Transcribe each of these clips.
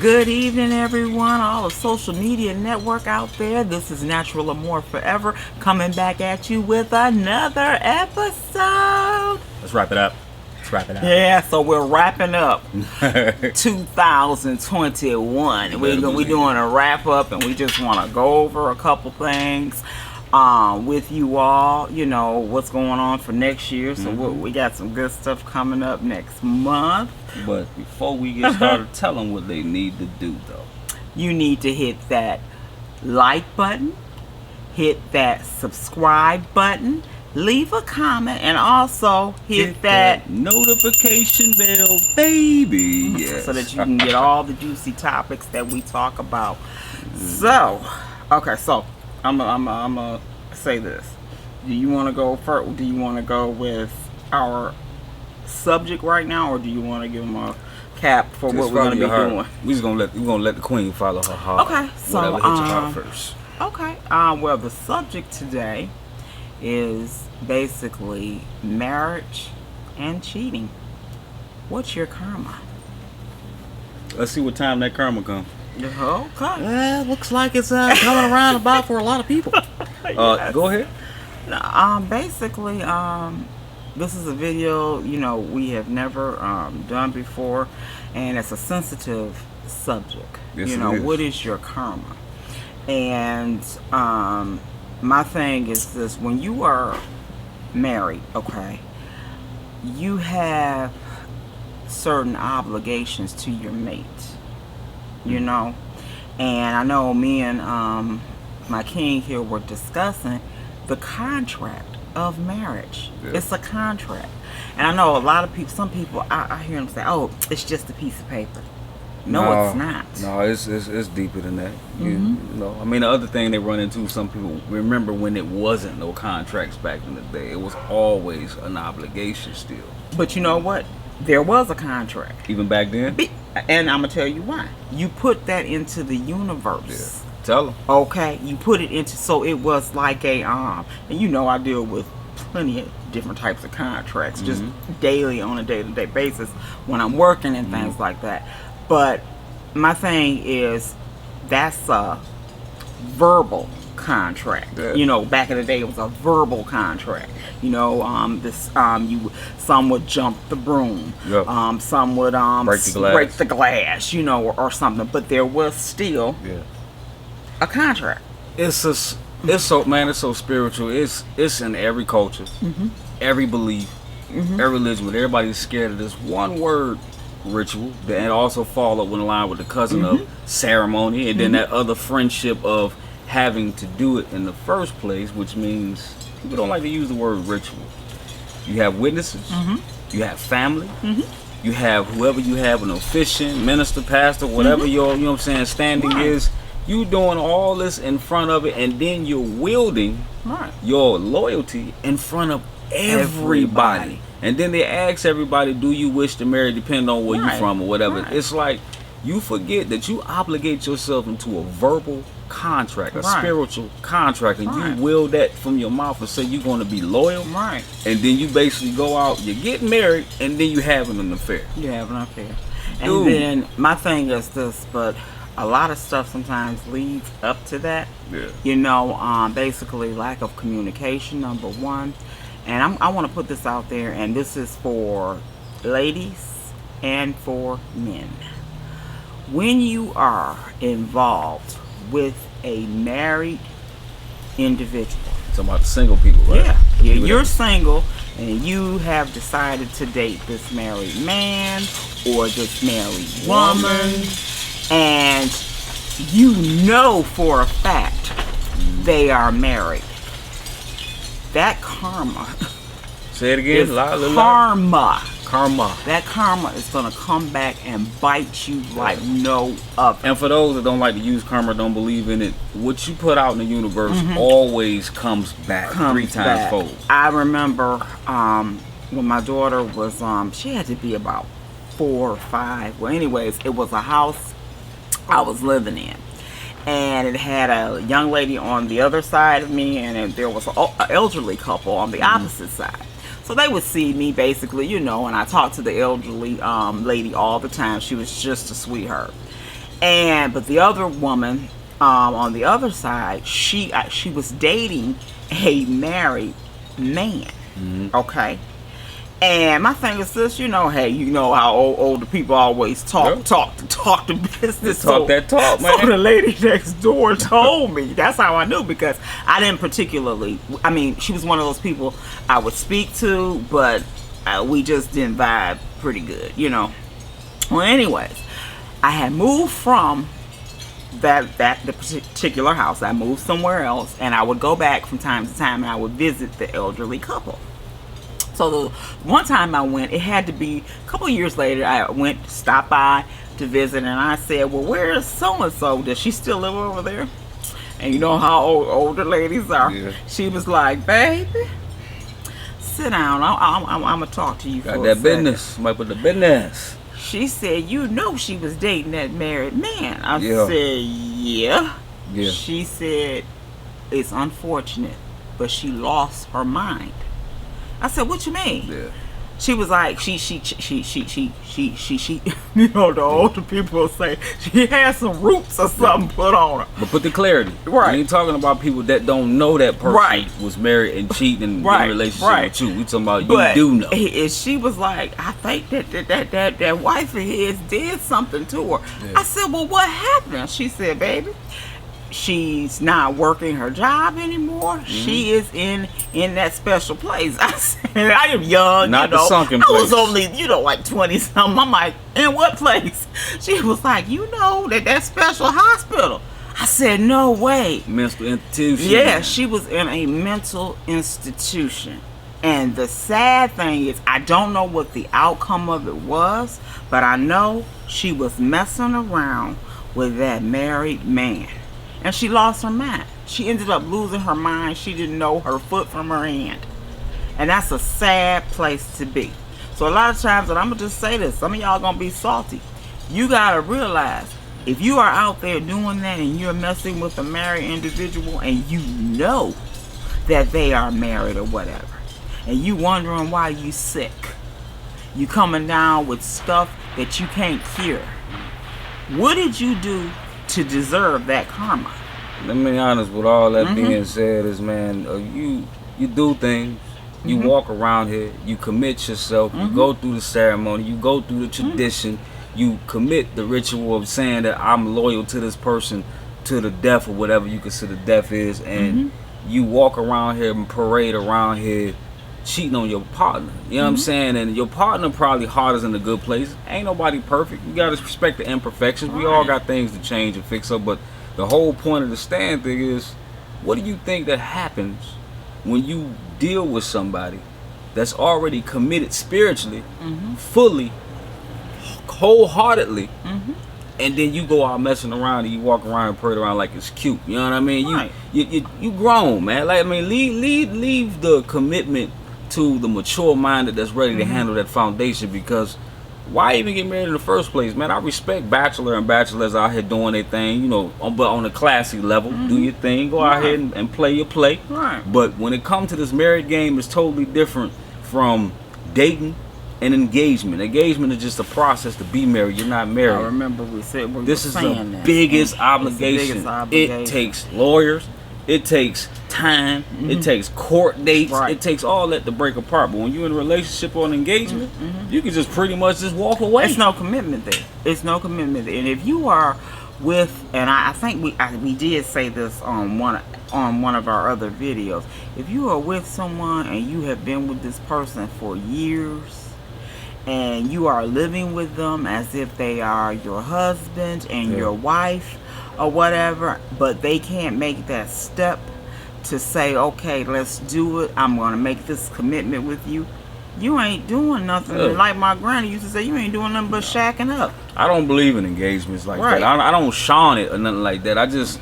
Good evening, everyone, all the social media network out there. This is Natural Amor Forever coming back at you with another episode. Let's wrap it up. Yeah, so we're wrapping up 2021. We're doing a wrap up, and we just want to go over a couple things with you all. You know what's going on for next year. So we got some good stuff coming up next month. But before we get started, tell them what they need to do, though. You need to hit that like button, hit that subscribe button, leave a comment, and also hit that notification bell, baby. Yes. So that you can get all the juicy topics that we talk about. So, okay, so I'm gonna say this. Do you want to go first? Do you want to go with our subject right now, or do you want to give them a cap for what we're going to be doing? We're gonna let the queen follow her heart. Okay, so whatever hits your heart first. Okay. Well, the subject today is basically marriage and cheating. What's your karma? Let's see what time that karma comes. Okay. Looks like it's coming around about for a lot of people. Yes. Go ahead. Basically, this is a video, we have never done before, and it's a sensitive subject. Yes, what is your karma? And my thing is this: when you are married, okay, you have certain obligations to your mate, and I know me and my king here were discussing the contract of marriage. Yeah. It's a contract. And I know a lot of people, some people, I hear them say, oh, it's just a piece of paper. No, it's not. No, it's deeper than that. I mean, the other thing they run into, some people remember when it wasn't no contracts back in the day. It was always an obligation still. But you know what? There was a contract. Even back then? And I'm going to tell you why. You put that into the universe. Yeah. Tell them. Okay, you put it into, so it was like a and I deal with plenty of different types of contracts just daily, on a day-to-day basis when I'm working and things like that. But my thing is, that's a verbal contract. Yeah. Back in the day it was a verbal contract. Some would jump the broom. Yep. Some would break the glass, or something. But there was still a contract. It's so spiritual. It's in every culture, every belief, every religion. But everybody's scared of this one word, ritual, and also fall up in line with the cousin of ceremony, and then that other friendship of having to do it in the first place, which means people don't like to use the word ritual. You have witnesses, you have family, you have whoever you have, an officiant, minister, pastor, whatever your standing is. You doing all this in front of it, and then you're wielding your loyalty in front of everybody. And then they ask everybody, do you wish to marry, depending on where you're from or whatever. It's like you forget that you obligate yourself into a verbal contract, a spiritual contract, and you wield that from your mouth and say you're going to be loyal. Right. And then you basically go out, you get married, and then you having an affair. You have an affair. And then my thing is this, but a lot of stuff sometimes leads up to that. Yeah. Basically lack of communication, number one. And I want to put this out there, and this is for ladies and for men. When you are involved with a married individual. Talking about single people, right? Yeah, you're single and you have decided to date this married man or this married woman, and you know for a fact they are married. That karma. Say it again. Karma. That karma is gonna come back and bite you like no other. And for those that don't like to use karma, don't believe in it, what you put out in the universe always comes back 3 times fold. I remember when my daughter was she had to be about 4 or 5. Well, anyways, it was a house I was living in, and it had a young lady on the other side of me, and there was an elderly couple on the opposite side. So they would see me basically, and I talked to the elderly lady all the time. She was just a sweetheart. But the other woman, on the other side, she was dating a married man. Okay. And my thing is this, hey, you know how older people always talk to business. Talk that talk, man. So the lady next door told me. That's how I knew, because I didn't particularly. I mean, she was one of those people I would speak to, but we just didn't vibe pretty good, Well, anyways, I had moved from the particular house. I moved somewhere else, and I would go back from time to time, and I would visit the elderly couple. So the one time I went, it had to be a couple years later. I went to stop by to visit, and I said, well, where is so-and-so? Does she still live over there? And you know how older ladies are. Yeah. She was like, baby, sit down. I'm going to talk to you Got for that a business. second. Might put the business. She said, she was dating that married man. I said, yeah. She said, it's unfortunate, but she lost her mind. I said, what you mean? Yeah. She was like, she the older people say she had some roots or something put on her. But put the clarity. Right. We ain't talking about people that don't know that person was married and cheating and in a relationship with you. We talking about you do know. And she was like, I think that wife of his did something to her. Yeah. I said, well, what happened? She said, baby, she's not working her job anymore. She is in that special place. I said, I am young. Not the sunken place. I was only, like 20 something. I'm like, in what place? She was like, that special hospital. I said, no way. Mental institution. Yeah, she was in a mental institution. And the sad thing is, I don't know what the outcome of it was, but I know she was messing around with that married man. And she lost her mind. She ended up losing her mind. She didn't know her foot from her hand. And that's a sad place to be. So a lot of times, and I'm going to just say this, some of y'all going to be salty. You got to realize, if you are out there doing that and you're messing with a married individual and you know that they are married or whatever, and you wondering why you sick, you coming down with stuff that you can't cure, what did you do to deserve that karma? Let me be honest, with all that being said, is, man, you do things, you walk around here, you commit yourself, you go through the ceremony, you go through the tradition, you commit the ritual of saying that I'm loyal to this person to the death, or whatever you consider death is, and you walk around here and parade around here cheating on your partner. You know what I'm saying? And your partner probably heart is in a good place. Ain't nobody perfect. You gotta respect the imperfections. We all got things to change and fix up, but the whole point of the stand thing is, what do you think that happens when you deal with somebody that's already committed spiritually, fully, wholeheartedly, and then you go out messing around and you walk around and parade around like it's cute? You know what I mean? You grown, man. Like, I mean, leave the commitment to the mature minded that's ready to handle that foundation, because why even get married in the first place, man? I respect bachelor and bachelors out here doing their thing, but on a classy level. Do your thing, go out here and play your play. But when it comes to this married game, it's totally different from dating and engagement. Engagement is just a process to be married. You're not married. I remember this is the biggest obligation. It takes lawyers. It takes time. It takes court dates. It takes all that to break apart. But when you're in a relationship or an engagement, you can just pretty much just walk away. There's no commitment there. It's no commitment there. And if you are with, and I think we did say this on one of our other videos, if you are with someone and you have been with this person for years, and you are living with them as if they are your husband and your wife or whatever, but they can't make that step to say, okay, let's do it, I'm going to make this commitment with you, you ain't doing nothing. Like my granny used to say, you ain't doing nothing but shacking up. I don't believe in engagements like that. I don't shun it or nothing like that. I just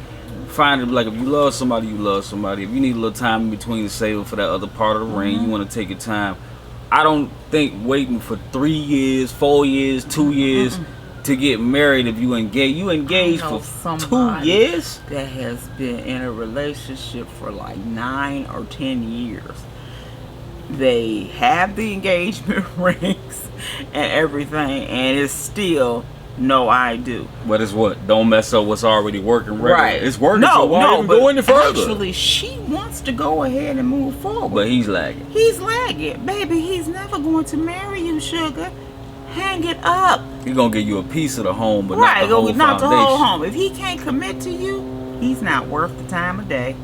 find it like, if you love somebody, you love somebody. If you need a little time in between to save for that other part of the ring, you want to take your time. I don't think waiting for 3 years, 4 years, 2 years to get married. If you engage for 2 years, that has been in a relationship for like 9 or 10 years. They have the engagement rings and everything, and it's still No, I do. But it's what? Don't mess up what's already working regular. Right. It's working, so why even go any further? Actually, she wants to go ahead and move forward. But he's lagging. He's lagging. Baby, he's never going to marry you, sugar. Hang it up. He's going to give you a piece of the home, but right, not the whole whole home. If he can't commit to you, he's not worth the time of day.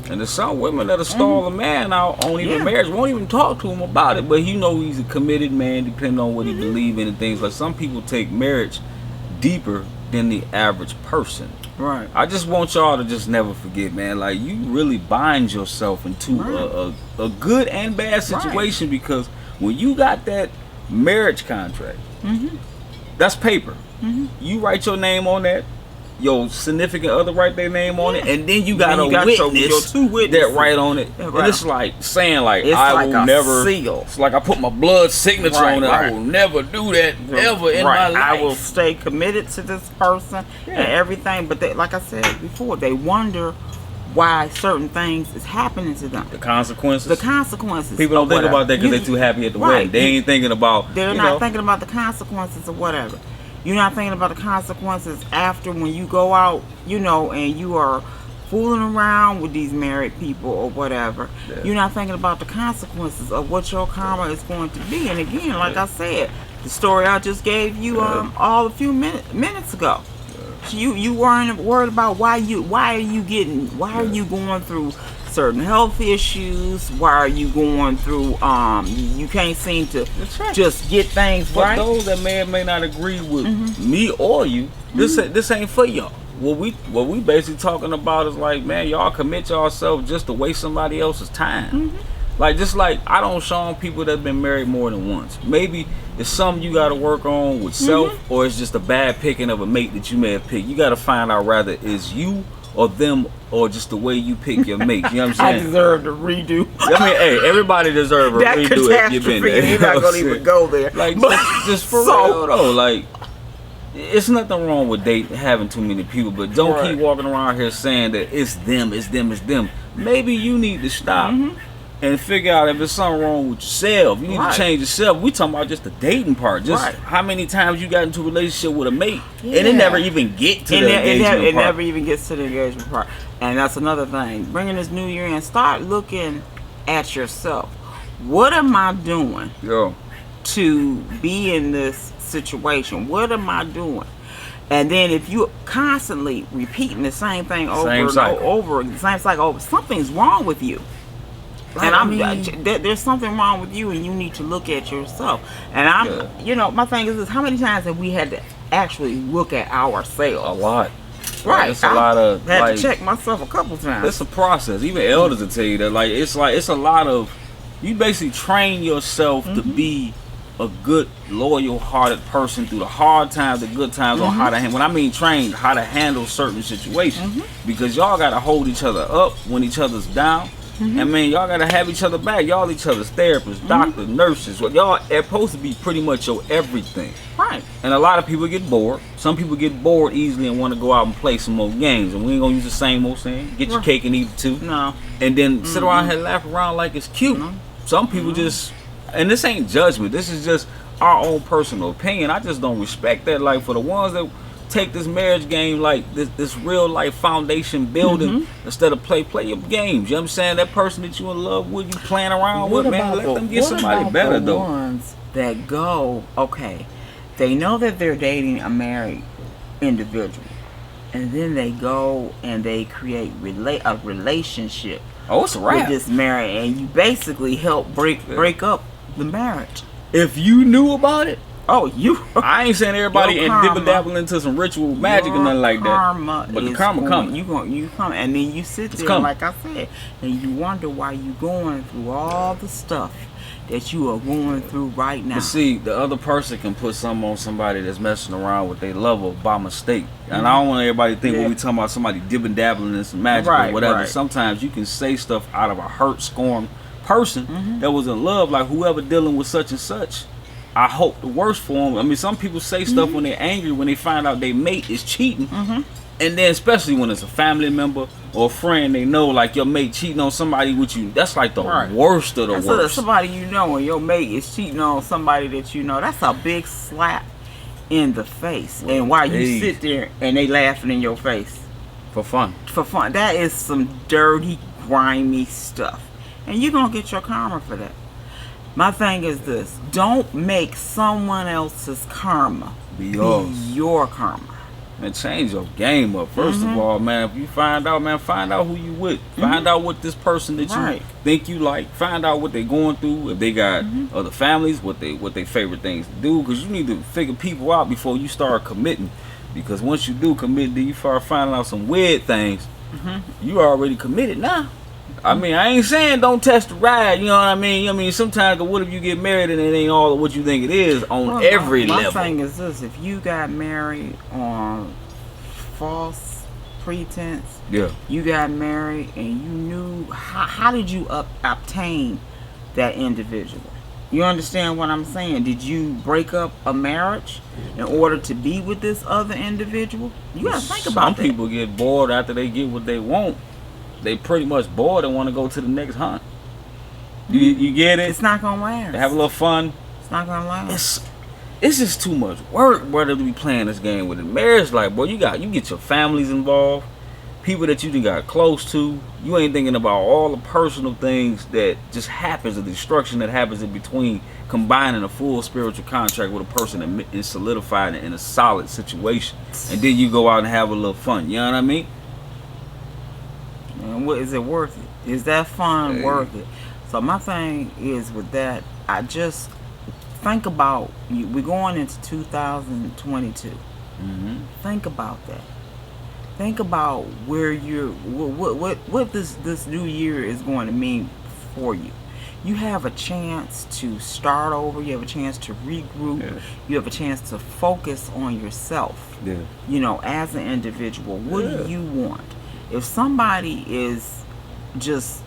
And there's some women that'll stall a man out on even marriage, won't even talk to him about it, but you know he's a committed man depending on what he believes in and things. Like some people take marriage deeper than the average person. Right. I just want y'all to just never forget, man, like you really bind yourself into a good and bad situation because when you got that marriage contract, that's paper. You write your name on that. Your significant other write their name on it, and then you got a witness your two witnesses that write on it. Yeah, and it's like saying like it's I like will never seal. It's like I put my blood signature on it. I will never do that ever in my life. I will stay committed to this person and everything. But they, like I said before, they wonder why certain things is happening to them. The consequences. People don't think about that because they're too happy at the wedding. They ain't thinking about. They're not thinking about the consequences or whatever. You're not thinking about the consequences after when you go out, and you are fooling around with these married people or whatever. Yeah. You're not thinking about the consequences of what your karma is going to be. And again, like I said, the story I just gave you all a few minutes ago. You weren't worried about why are you going through certain health issues, why are you going through you can't seem to just get things right. But those that may or may not agree with me or you, this ain't for y'all. What we basically talking about is like, man, y'all commit yourself just to waste somebody else's time. Like just like I don't show people that been married more than once. Maybe it's something you got to work on with self, or it's just a bad picking of a mate that you may have picked. You got to find out rather is you or them or just the way you pick your mate. You know what I'm saying? I deserve to redo. I mean, hey, everybody deserve a that redo if you've been there. You're not gonna even go there. Like just for real though, like. It's nothing wrong with having too many people, but don't keep walking around here saying that it's them. Maybe you need to stop and figure out if there's something wrong with yourself. You need to change yourself. We talking about just the dating part. Just how many times you got into a relationship with a mate and it never even get to the engagement part. It never even gets to the engagement part. And that's another thing. Bringing this new year in, start looking at yourself. What am I doing to be in this situation? What am I doing? And then if you constantly repeating the same thing over and over, the same cycle, something's wrong with you. And there's something wrong with you, and you need to look at yourself. And my thing is this: how many times have we had to actually look at ourselves? A lot. Right. It's a lot of. Had to check myself a couple times. It's a process. Even elders will tell you that. It's a lot of. You basically train yourself to be a good, loyal-hearted person through the hard times, the good times, on how to handle. When I mean trained, how to handle certain situations, because y'all gotta hold each other up when each other's down. And man, y'all gotta have each other back. Y'all each other's therapists, doctors, nurses. Well, y'all are supposed to be pretty much your everything. Right. And a lot of people get bored. Some people get bored easily and want to go out and play some more games. And we ain't gonna use the same old saying. Get your cake and eat it too. No. And then sit around here and laugh around like it's cute. Some people just, and this ain't judgment. This is just our own personal opinion. I just don't respect that. Like for the ones that take this marriage game like this real life foundation building instead of play your games. You know what I'm saying? That person that you in love with, you playing around with, man, let them get somebody better though. Ones that go, they know that they're dating a married individual, and then they go and they create a relationship. Oh, it's a wrap. With this marriage, and you basically help break up the marriage. If you knew about it. I ain't saying everybody and dibble-dabble into some ritual magic or nothing like that. But the karma coming. You come, and then you sit there, like I said, and you wonder why you going through all the stuff that you are going through right now. But see, the other person can put something on somebody that's messing around with their lover by mistake. And I don't want everybody to think when we talking about somebody dibbing-dabbling in some magic or whatever. Sometimes you can say stuff out of a hurt, scorned person that was in love, like whoever dealing with such and such. I hope the worst for them. I mean, some people say stuff when they're angry when they find out their mate is cheating. And then especially when it's a family member or a friend, they know like your mate cheating on somebody with you. That's like the worst of the worst. Somebody you know and your mate is cheating on somebody that you know. That's a big slap in the face, and while you sit there and they laughing in your face for fun. That is some dirty, grimy stuff, and you're gonna get your karma for that. My thing is this: don't make someone else's karma be your karma. And change your game up. First of all, man, if you find out who you with. Find out what this person that you think you like. Find out what they going through. If they got other families, what they favorite things to do. Because you need to figure people out before you start committing. Because once you do commit, then you start finding out some weird things. You already committed now. I mean, I ain't saying don't test the ride, you know what I mean? I mean, sometimes what if you get married and it ain't all of what you think it is on every level? My thing is this: if you got married on false pretense, you got married and you knew, how did you obtain that individual? You understand what I'm saying? Did you break up a marriage in order to be with this other individual? You gotta think about that. Some people get bored after they get what they want. They pretty much bored and want to go to the next hunt. You get it? It's not gonna last. They have a little fun. It's not gonna last. It's just too much work, brother, to be playing this game with it. Marriage, like, boy, you get your families involved, people that you done got close to. You ain't thinking about all the personal things that just happens, the destruction that happens in between combining a full spiritual contract with a person that is solidified in a solid situation, and then you go out and have a little fun. You know what I mean? And what is it worth it? Is that fun worth it? So my thing is with that, I just think about, we're going into 2022. Think about that. Think about where you're, what this new year is going to mean for you. You have a chance to start over. You have a chance to regroup. You have a chance to focus on yourself. You know, as an individual, what do you want? If somebody is just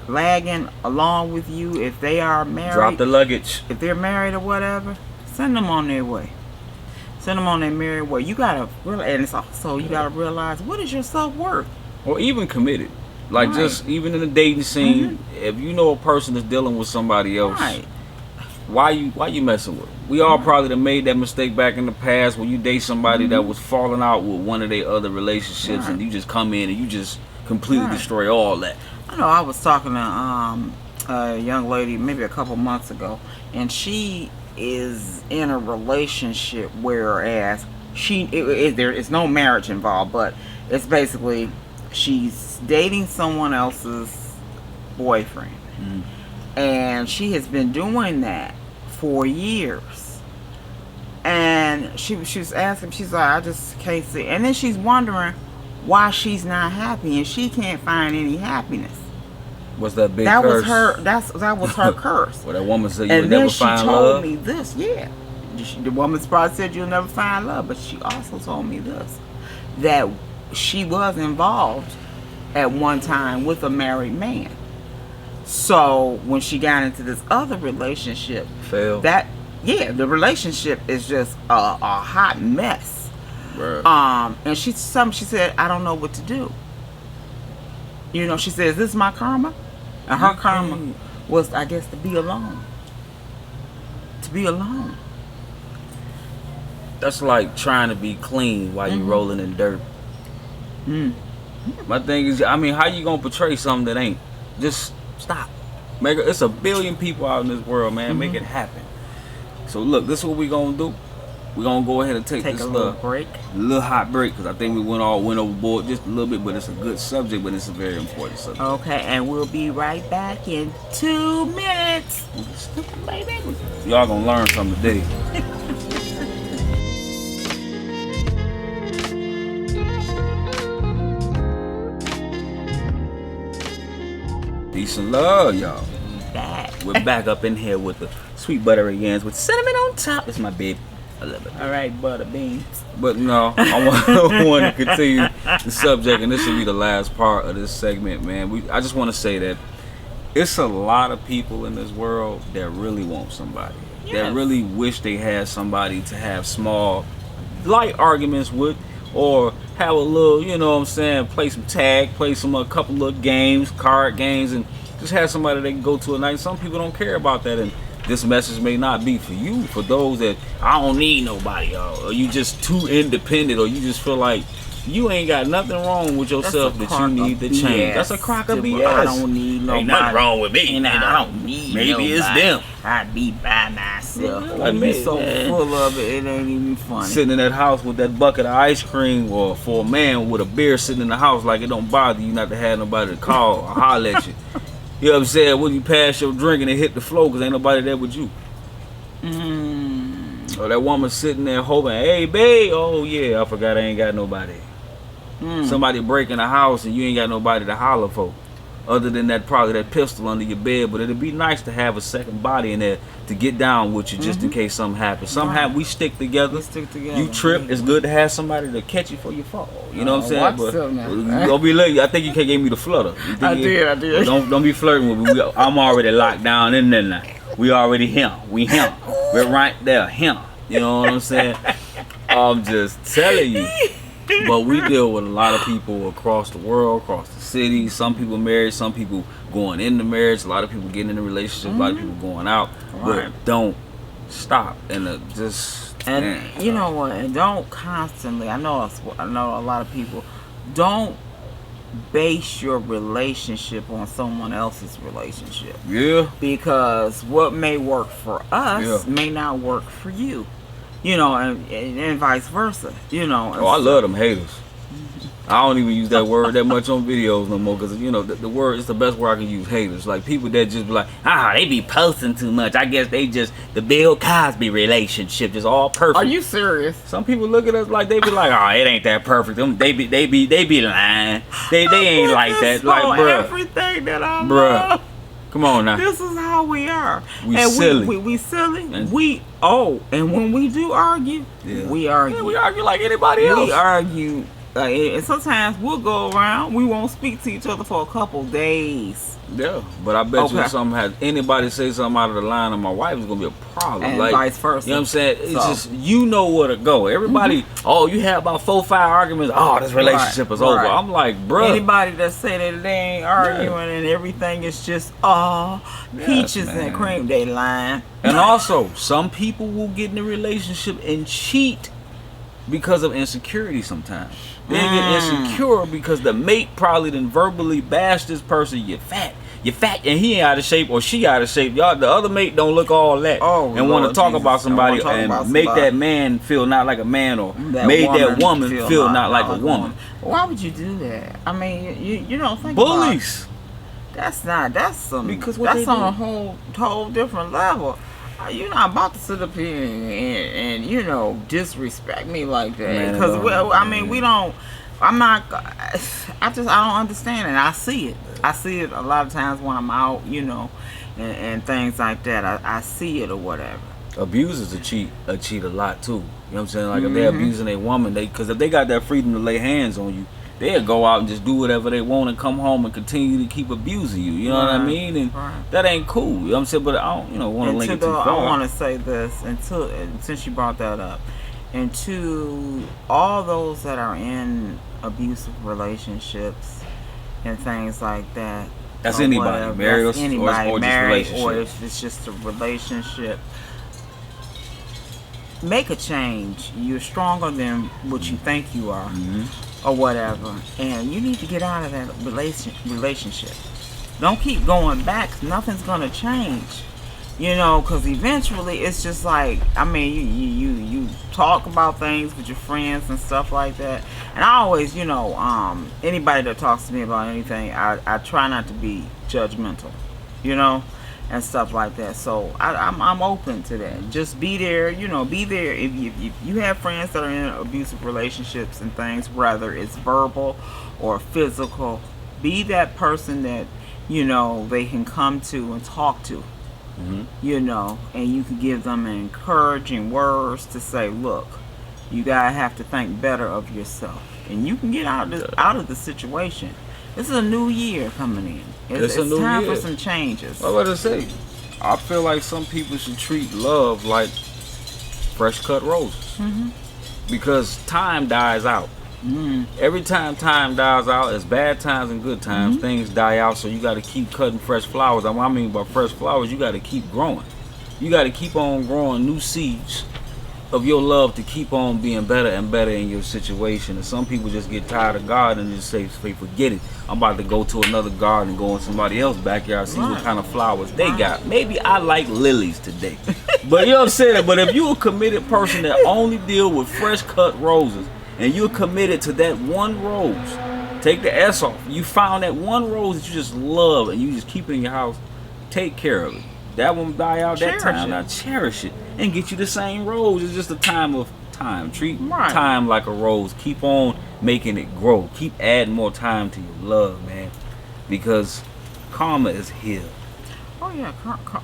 lagging along with you, if they are married, drop the luggage. If they're married or whatever, send them on their way. Send them on their merry way. You gotta realize, and it's also, you gotta realize, what is your self-worth? Or even committed. Like, just even in the dating scene, if you know a person is dealing with somebody else, why you messing with them? We all probably done made that mistake back in the past when you date somebody that was falling out with one of their other relationships, and you just come in and you just completely destroy all that. I know I was talking to a young lady maybe a couple months ago, and she is in a relationship whereas there is no marriage involved, but it's basically she's dating someone else's boyfriend. And she has been doing that for years. And she was asking, she's like, I just can't see. And then she's wondering why she's not happy, and she can't find any happiness. What's that big curse? That was her curse. Well, that woman said you would never find love. And then she told me this, the woman's probably said you'll never find love, but she also told me this, that she was involved at one time with a married man. So when she got into this other relationship, failed. The relationship is just a hot mess. Right. And she said, I don't know what to do. You know, she said, is this my karma? And her karma was, I guess, to be alone. To be alone. That's like trying to be clean while you rolling in dirt. My thing is, I mean, how you gonna portray something that ain't? Just stop. It's a billion people out in this world, man. Make it happen. So look, this is what we gonna do. We're gonna go ahead and take this little hot break, because I think we went overboard just a little bit, but it's a good subject, but it's a very important subject. Okay, and we'll be right back in 2 minutes. Stupid baby. Y'all gonna learn something today. Peace and love, y'all. We're back up in here with the sweet buttery yams with cinnamon on top. It's my baby. I love it. All right, butter beans. But no, I want to continue the subject, and this will be the last part of this segment, man. I just want to say that it's a lot of people in this world that really want somebody. That really wish they had somebody to have small, light arguments with, or have a little, you know what I'm saying, play some tag, play a couple of games, card games, and just have somebody they can go to at night. Some people don't care about that, and this message may not be for you. For those that I don't need nobody, or you just too independent, or you just feel like you ain't got nothing wrong with yourself that you need to change. That's a crock of BS. I don't need nobody. Ain't nothing wrong with me. And I don't need maybe nobody. It's them. I be by myself. Like You so full of it, it ain't even funny. Sitting in that house with that bucket of ice cream, or for a man with a beer sitting in the house, like it don't bother you not to have nobody to call or holler at you. You know what I'm saying? When you pass your drink and it hit the floor because ain't nobody there with you. Or that woman sitting there hoping, hey, babe, oh yeah, I forgot I ain't got nobody. Somebody breaking the house and you ain't got nobody to holler for. Other than that, probably that pistol under your bed. But it'd be nice to have a second body in there to get down with you just in case something happens. Somehow we stick together. You trip, it's good to have somebody to catch you for your fall. You know what I'm saying? But don't be late. I think you can't give me the flutter. I did. Don't be flirting with me. I'm already locked down in there now. We already him. We him. We're right there. Him. You know what I'm saying? I'm just telling you. But we deal with a lot of people across the world, across the city. Some people married, some people going into marriage, a lot of people getting in a relationship, a lot of people going out. Right. But don't stop and you know what? And don't constantly. I know a lot of people don't base your relationship on someone else's relationship. Yeah. Because what may work for us may not work for you. You know, and vice versa. You know. I love them haters. I don't even use that word that much on videos no more because, you know, the word is the best word I can use, haters. Like people that just be like, they be posting too much. I guess they just, the Bill Cosby relationship is all perfect. Are you serious? Some people look at us like, they be like, it ain't that perfect. They be lying. They ain't like that. Like, bruh. Everything that I love. Come on now. This is how we are. We silly. We silly. And when we do argue, we argue. Yeah, we argue like anybody else. We argue. And sometimes we'll go around. We won't speak to each other for a couple days. Yeah, but I bet you if something has anybody say something out of the line of my wife, it's gonna be a problem. And like, vice versa. You know what I'm saying? It's just you know where to go. Everybody, you have about 4-5 arguments. This relationship is over. I'm like, bro. Anybody that say that they ain't arguing and everything is just peaches and cream, they lying. And also, some people will get in a relationship and cheat because of insecurity sometimes. They get insecure because the mate probably done verbally bashed this person, you're fat, and he ain't out of shape or she out of shape. Y'all, the other mate don't look all that and want to talk about somebody and make that man feel not like a man or made that woman feel not like a woman. Why would you do that? I mean, you don't think bullies. That's on a whole different level. You're not about to sit up here and you know, disrespect me like that. Because we don't. I don't understand it. I see it. I see it a lot of times when I'm out, you know, and things like that. I see it or whatever. Abusers cheat a lot too. You know what I'm saying? Like if they're abusing a woman, because if they got that freedom to lay hands on you, they'll go out and just do whatever they want and come home and continue to keep abusing you. You know what I mean? And that ain't cool. You know what I'm saying? But I don't, want to link it too far. I want to say this, since you brought that up, and to all those that are in abusive relationships and things like that. That's anybody, married or just relationship. Or if it's just a relationship. Make a change. You're stronger than what you think you are. Or whatever, and you need to get out of that relationship. Don't keep going back. Nothing's gonna change, you know, because eventually it's just like, I mean, you talk about things with your friends and stuff like that, and I always, you know, anybody that talks to me about anything, I try not to be judgmental, you know, and stuff like that. So I'm open to that. Just be there, you know, be there. If you have friends that are in abusive relationships and things, whether it's verbal or physical, be that person that, you know, they can come to and talk to, you know, and you can give them encouraging words to say, look, you gotta have to think better of yourself, and you can get out of the situation. This is a new year coming in. It's time for some changes. I was about to say, I feel like some people should treat love like fresh cut roses. Because time dies out. Every time dies out, it's bad times and good times. Things die out, so you got to keep cutting fresh flowers. I mean by fresh flowers, you got to keep growing. You got to keep on growing new seeds of your love to keep on being better and better in your situation. And some people just get tired of God and just say, forget it. I'm about to go to another garden and go in somebody else's backyard, see what kind of flowers they got. Maybe I like lilies today. But you know what I'm saying? But if you're a committed person that only deal with fresh cut roses, and you're committed to that one rose, take the S off. You found that one rose that you just love and you just keep it in your house, take care of it. That one die out that time. Now cherish it and get you the same rose. It's just a time of time. Treat time like a rose. Keep on making it grow. Keep adding more time to your love, man. Because karma is here. Oh yeah,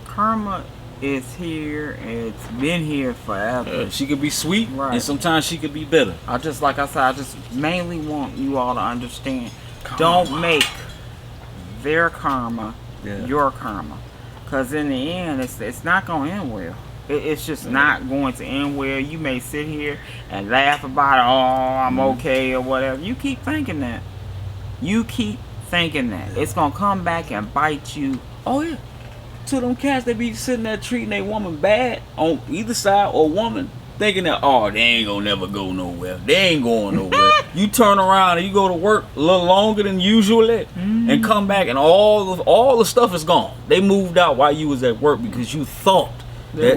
karma is here. It's been here forever. She could be sweet, and sometimes she could be bitter. I just mainly want you all to understand. Don't make their karma your karma. Because in the end, it's not going to end well. It's just not going to end well. You may sit here and laugh about it. Oh, I'm okay or whatever. You keep thinking that. It's going to come back and bite you. Oh, yeah. To them cats, they be sitting there treating a woman bad on either side or woman. Thinking that, oh, they ain't going to never go nowhere. They ain't going nowhere. You turn around and you go to work a little longer than usually and come back and all the stuff is gone. They moved out while you was at work because you thought that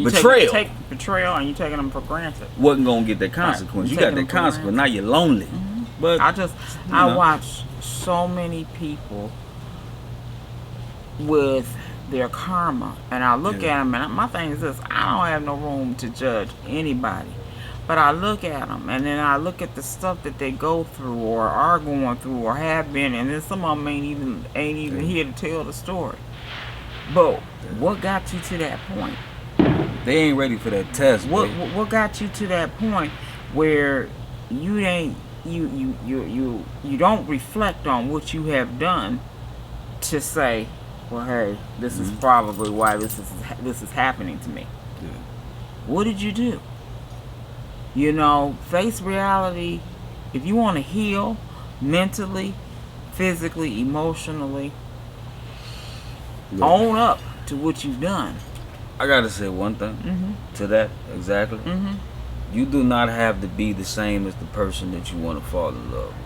betrayal. Take betrayal and you taking them for granted. Wasn't going to get that consequence. You got that consequence. Now you're lonely. But I watch so many people with their karma, and I look at them, and my thing is this: I don't have no room to judge anybody, but I look at them, and then I look at the stuff that they go through, or are going through, or have been, and then some of them ain't even here to tell the story. But what got you to that point? They ain't ready for that test. What got you to that point where you don't reflect on what you have done to say, well, hey, this is probably why this is happening to me. Yeah. What did you do? You know, face reality. If you want to heal mentally, physically, emotionally, own up to what you've done. I gotta say one thing to that exactly. You do not have to be the same as the person that you want to fall in love with.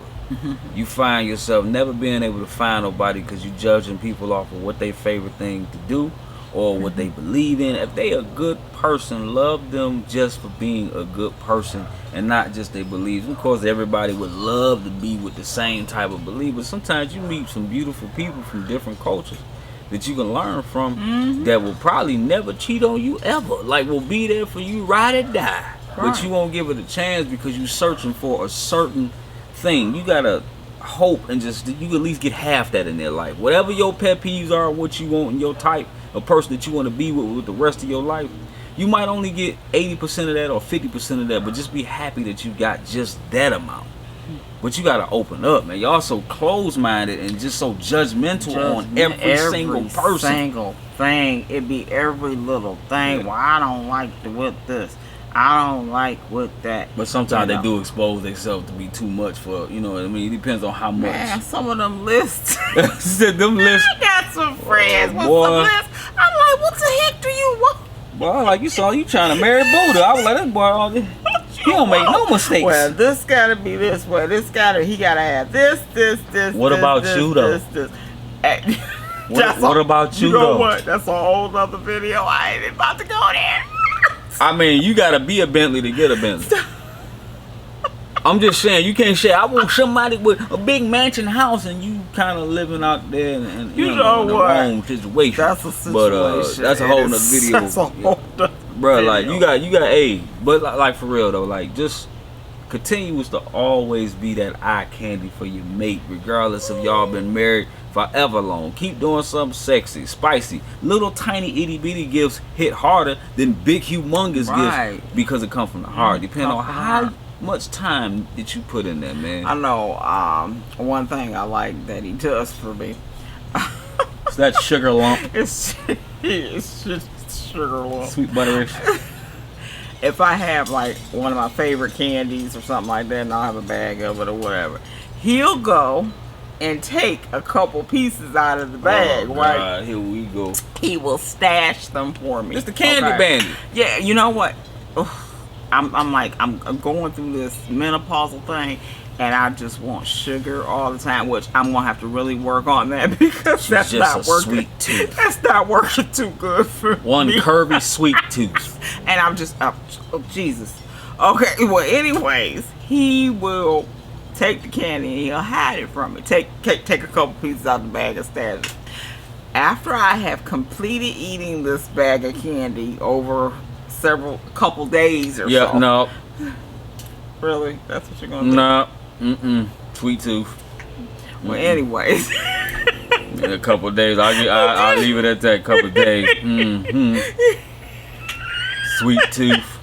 You find yourself never being able to find nobody because you judging people off of what their favorite thing to do or what they believe in. If they a good person, love them just for being a good person and not just their beliefs. Of course, everybody would love to be with the same type of belief, but sometimes you meet some beautiful people from different cultures that you can learn from that will probably never cheat on you ever. Like, will be there for you ride or die. But you won't give it a chance because you're searching for a certain thing. You gotta hope and just you at least get half that in their life. Whatever your pet peeves are, what you want in your type, a person that you want to be with the rest of your life, you might only get 80% of that or 50% of that, but just be happy that you got just that amount. But you gotta open up, man. Y'all so close-minded and just so judgmental on every single person. Single thing. It be every little thing. Well, I don't like with this. I don't like with that. But sometimes they do expose themselves to be too much for, you know what I mean? It depends on how much. Man, some of them lists. Them lists. I got some friends with some lists. I'm like, what the heck do you want? Boy, like you trying to marry Buddha. I was like, that boy, all this. He don't make no mistakes. Well, this gotta be this way. He gotta have this. What about you though? What about you though? You know what? That's a whole other video. I ain't about to go there. I mean, you gotta be a Bentley to get a Bentley. I'm just saying, you can't say I want somebody with a big mansion house and you kind of living out there and you know in what? The wrong situation. That's a situation. But that's a whole nother video. That's a whole nother bro, video. like you got a, but like for real though, like just continues to always be that eye candy for your mate, regardless of y'all been married forever long. Keep doing something sexy, spicy. Little tiny itty bitty gifts hit harder than big humongous gifts because it come from the heart. Depending on how much time did you put in there, man. I know one thing I like that he does for me. It's that sugar lump. It's just sugar lump. Sweet butterish. If I have like one of my favorite candies or something like that and I'll have a bag of it or whatever, he'll go and take a couple pieces out of the bag, right? God, here we go. He will stash them for me. It's the candy bandit. Yeah, you know what? Ugh, I'm going through this menopausal thing, and I just want sugar all the time, which I'm gonna have to really work on that because that's not working. Sweet tooth. That's not working too good for One me. curvy sweet tooth. And I'm just, oh Jesus. Okay, well, anyways, he will take the candy and he'll hide it from me. Take a couple pieces out of the bag and stash it. After I have completed eating this bag of candy over couple days or so. Yeah, no. Really? That's what you're gonna do? No. Sweet tooth. Well, anyways. In a couple of days. I'll leave it at that. Couple of days. Sweet tooth.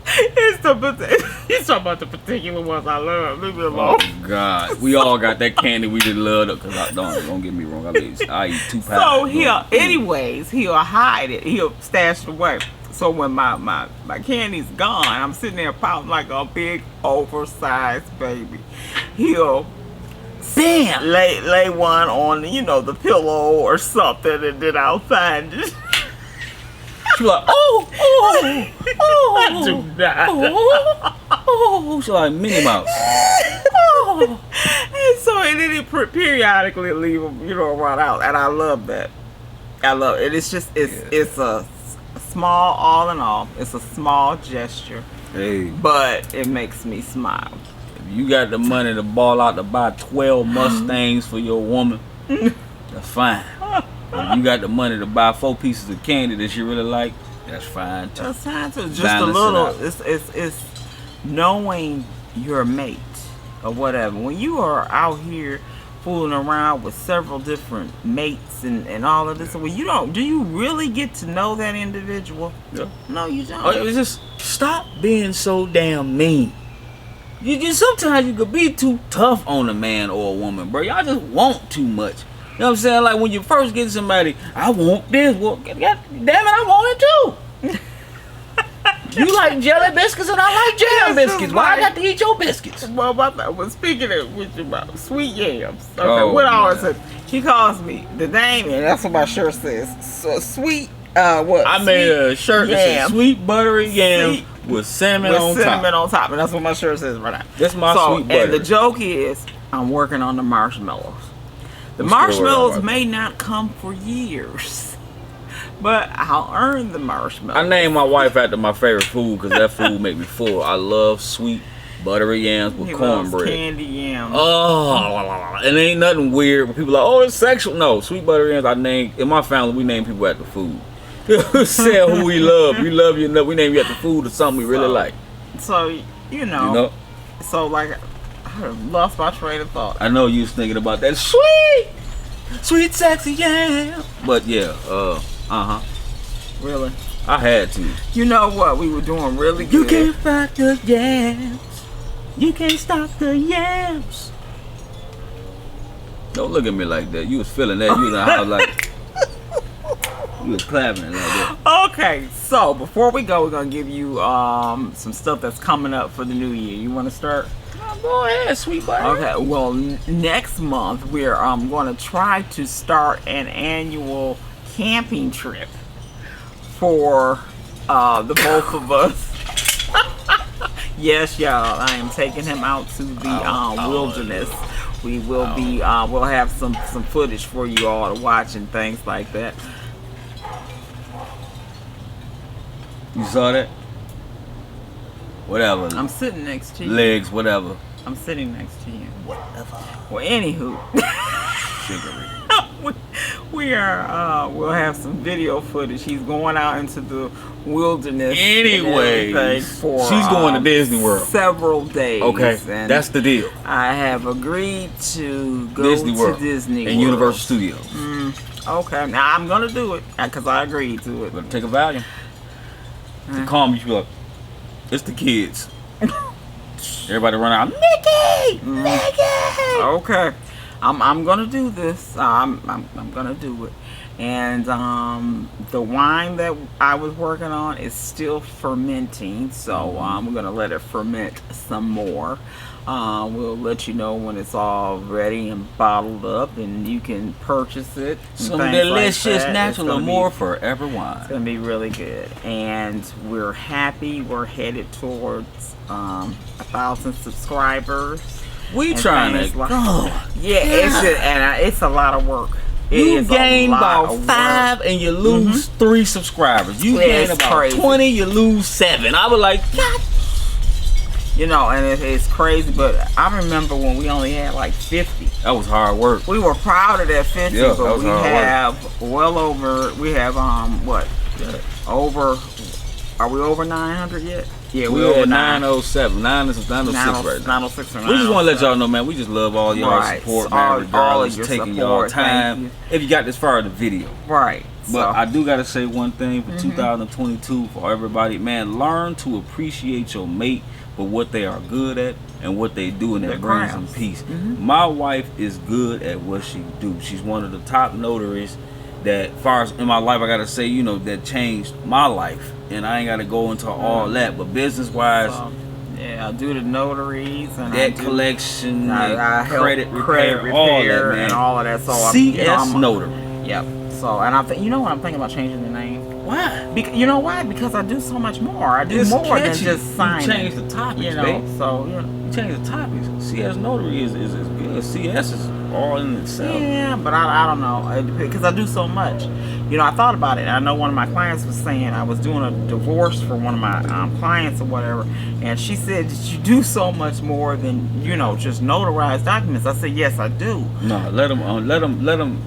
He's talking about the particular ones I love. Leave me alone. Oh God, we all got that candy we just love. Cause don't get me wrong. I eat 2 pounds. So he'll hide it. He'll stash it away. So when my candy's gone, I'm sitting there pouting like a big oversized baby. He'll bam lay one on the pillow or something, and then I'll find it. She's like, oh, I do not. She's like Minnie Mouse. And then he periodically leave them, run out, and I love that. I love it. It's just it's a small, all in all, it's a small gesture. Hey, but it makes me smile. If you got the money to ball out to buy 12 Mustangs for your woman, that's fine. If you got the money to buy 4 pieces of candy that you really like, that's fine too. That's fine too. Just Balance a little. It's knowing your mate or whatever. When you are out here fooling around with several different mates and all of this, well, do you really get to know that individual? Yeah. No, you don't. It's just stop being so damn mean. Sometimes you could be too tough on a man or a woman, bro. Y'all just want too much. You know what I'm saying? Like when you first get somebody, I want this. Well, God damn it, I want it too. You like jelly biscuits and I like jam biscuits. Why I got to eat your biscuits? Well, speaking of which, about sweet yams. Okay, what I always say, he calls me the name, and that's what my shirt says. So sweet. What? I made a shirt that says sweet buttery yams with cinnamon on top, and that's what my shirt says right now. That's my sweet butter. And the joke is, I'm working on the marshmallows. The marshmallows may not come for years, but I'll earn the marshmallows. I named my wife after my favorite food because that food make me full. I love sweet buttery yams with cornbread. Candy yams. Oh, and it ain't nothing weird. But people are like, oh, it's sexual. No, sweet buttery yams. In my family, we name people after food. Say who we love. We love you enough. We name you after food or something we really like. So So like. I lost my train of thought. I know you was thinking about that sweet sexy yam. But yeah, Really? I had to. You know what? We were doing really good. You can't fight the yams. You can't stop the yams. Don't look at me like that. You was feeling that. You was in the house like you was clapping like that. Okay, so before we go, we're gonna give you some stuff that's coming up for the new year. You want to start? Go ahead, sweet buddy. Okay, well, next month we're going to try to start an annual camping trip for the both of us. Yes, y'all, I am taking him out to the wilderness. We will be, we'll have some footage for you all to watch and things like that. You saw that? Whatever. I'm sitting next to you. Legs, whatever. I'm sitting next to you. Whatever. Well, anywho. We'll have some video footage. He's going out into the wilderness. Anyway, she's going to Disney World. Several days. Okay, and that's the deal. I have agreed to go Disney World to Disney and World. Universal Studios. Okay, now I'm gonna do it because I agreed to it. But take a Valium. To calm you up. It's the kids. Everybody run out. Mickey! Mickey! Okay. I'm gonna do this. I'm gonna do it. And the wine that I was working on is still fermenting, so we're gonna let it ferment some more. We'll let you know when it's all ready and bottled up, and you can purchase it. Some delicious Natural Amor Forever wine. It's gonna be really good, and we're happy. We're headed towards 1,000 subscribers. We trying to go. Yeah, it's a lot of work. You gain about 5 and you lose 3 subscribers. You gain about 20, you lose 7. I was like, God. You know, and it's crazy, but I remember when we only had like 50. That was hard work. We were proud of that 50, yeah, but we have well over, we have, what? Yeah. Over, are we over 900 yet? Yeah, we're over 907. 906 right now. 906 or 907. We just want to let y'all know, man, we just love all y'all support, man, regardless of taking y'all time. If you got this far in the video. Right. But I do got to say one thing for 2022 for everybody. Man, learn to appreciate your mate for what they are good at and what they do, and that brings them peace. My wife is good at what she do. She's one of the top notaries that, far as in my life, I got to say, you know, that changed my life. And I ain't got to go into all that, but business-wise, yeah, I do the notaries and debt collection, I credit repair, all that, man. And all of that. So CS Notary. Yep. So, and I'm you know what, I'm thinking about changing the name. Why? You know why? Because I do so much more. I do more than just signing. You change the topics, you know. So you change the topics. CS Notary is good. CS is all in itself. Yeah, but I don't know, because I do so much. You know, I thought about it. I know one of my clients was saying, I was doing a divorce for one of my clients or whatever, and she said that you do so much more than, you know, just notarize documents. I said, yes, I do. No, let them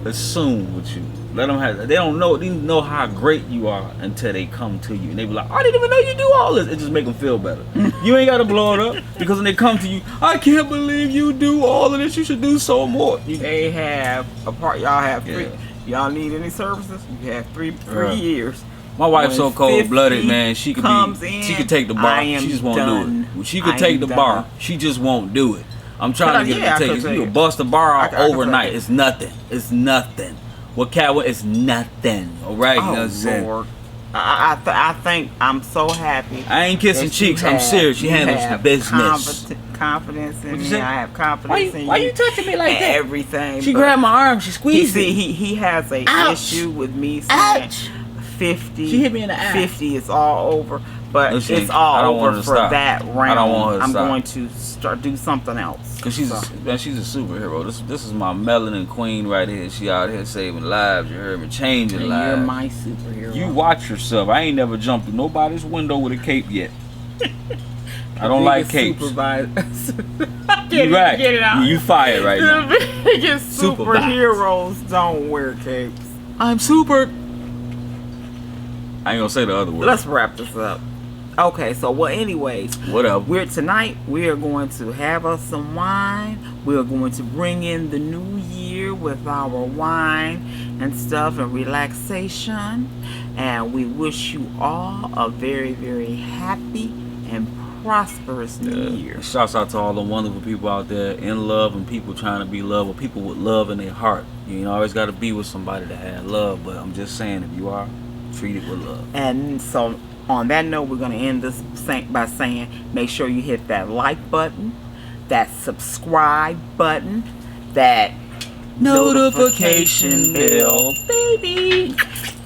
assume with you. Let them have. They don't know how great you are until they come to you, and they be like, I didn't even know you do all this. It just make them feel better. You ain't got to blow it up, because when they come to you, I can't believe you do all of this. You should do so more. They have a part. Y'all have 3. Y'all need any services? You have 3 years. My wife's so cold-blooded, man. She could take the bar. She just won't do it. She could take the bar. She just won't do it. I'm trying to get her to take it. You could bust the bar out overnight. It's nothing. It's nothing. What cat? It's nothing. All right. Oh, Lord. I think I'm so happy. I ain't kissing cheeks. I'm serious. She handles the business. Confidence in me. I have confidence in you. Why you touching me like that? Everything. She grabbed my arm. She squeezed me. He has a issue with me saying 50. She hit me in the eye. 50 is all over. But it's all over for that round. I don't want her to I'm stop. going to do something else. Cause she's a superhero. This is my melanin queen right here. She out here saving lives. You heard me, changing lives. You're my superhero. You watch yourself. I ain't never jumped through nobody's window with a cape yet. I don't like capes. You right. Get it out. You fired right now. The biggest superheroes don't wear capes. I'm super. I ain't gonna say the other word. Let's wrap this up. Okay, so anyways, whatever. Tonight we are going to have us some wine. We are going to bring in the new year with our wine and stuff and relaxation. And we wish you all a very, very happy and prosperous new year. Shouts out to all the wonderful people out there in love and people trying to be loved, or people with love in their heart. You always got to be with somebody that has love. But I'm just saying, if you are, treat it with love. And so, on that note, we're going to end this by saying, make sure you hit that like button, that subscribe button, that notification bell, baby,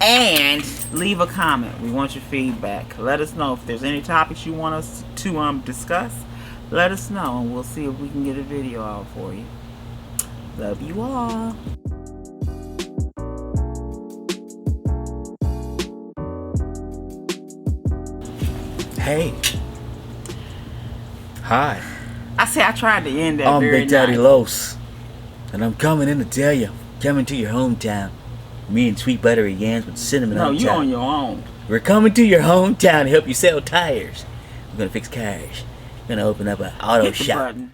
and leave a comment. We want your feedback. Let us know if there's any topics you want us to discuss. Let us know, and we'll see if we can get a video out for you. Love you all. Hey. Hi. I tried to end that I'm very Big Daddy nice. Los, and I'm coming in to tell you, coming to your hometown. Me and sweet buttery yams with cinnamon on top. No, you on your own. We're coming to your hometown to help you sell tires. We're gonna fix cars. We're gonna open up an auto shop. Button.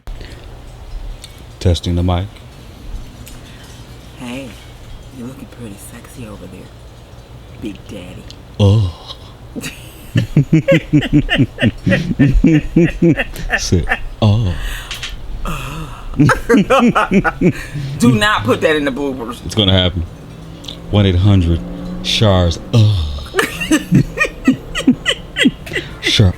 Testing the mic. Hey, you're looking pretty sexy over there, Big Daddy. Oh. Sit. Oh. Do not put that in the bloopers. It's gonna happen. 1-800-SHARS. Sure.